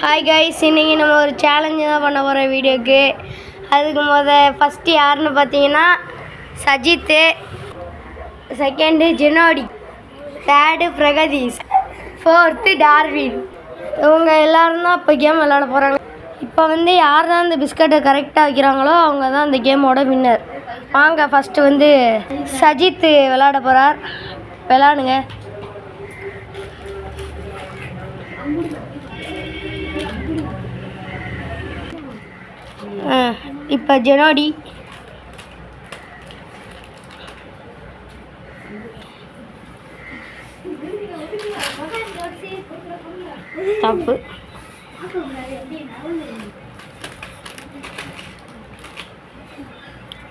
Hi guys, இன்றைக்கி நம்ம ஒரு சேலஞ்சு தான் பண்ண போகிறோம் வீடியோக்கு. அதுக்கு ஃபஸ்ட்டு யாருன்னு பார்த்தீங்கன்னா Sajith, second Jenodi, third Pragathish, fourth Darwin. இவங்க எல்லோரும் தான் இப்போ கேம் விளாட போகிறாங்க. இப்போ யார் தான் இந்த பிஸ்கட்டை கரெக்டாக வைக்கிறாங்களோ அவங்க தான் இந்த கேமோட வின்னர். வாங்க ஃபஸ்ட்டு சஜித்து விளாட போகிறார். விளாடுங்க. இப்போ ஜெனோடி, தப்பு,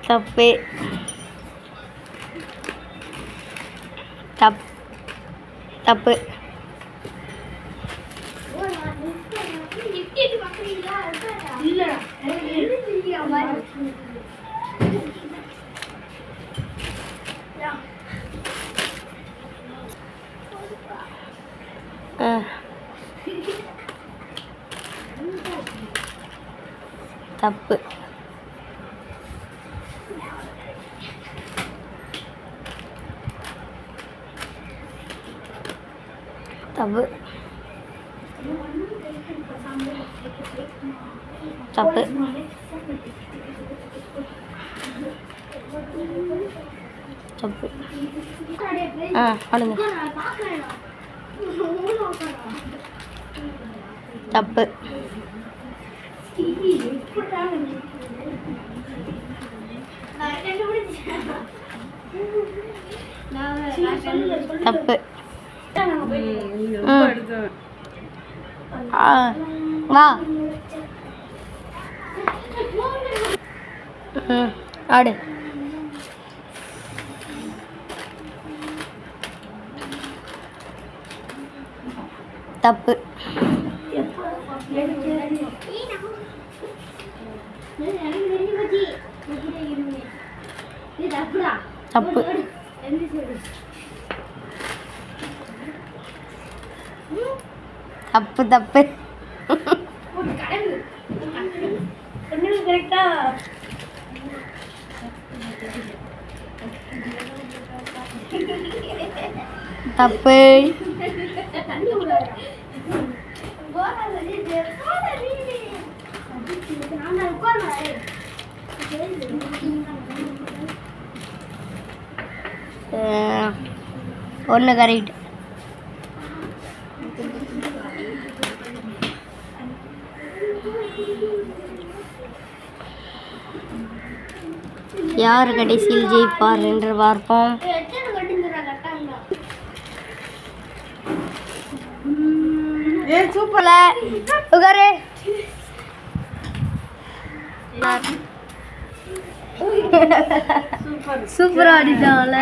தப்பு, தப்பு, தப்பு, தப்பு, தப்பு, தப்பு. ஆடுங்க. தப்பு, தப்பு. வா ஆடு. தப்பு, தப்பு, தப்பு, தப்பு. தப்பு, ஒன்று கரெக்ட். யார் கடைசியில் ஜெயிப்பார் என்று பார்ப்போம். சூப்பர்ல உகாரு. சூப்பரா அடிச்சான்ல.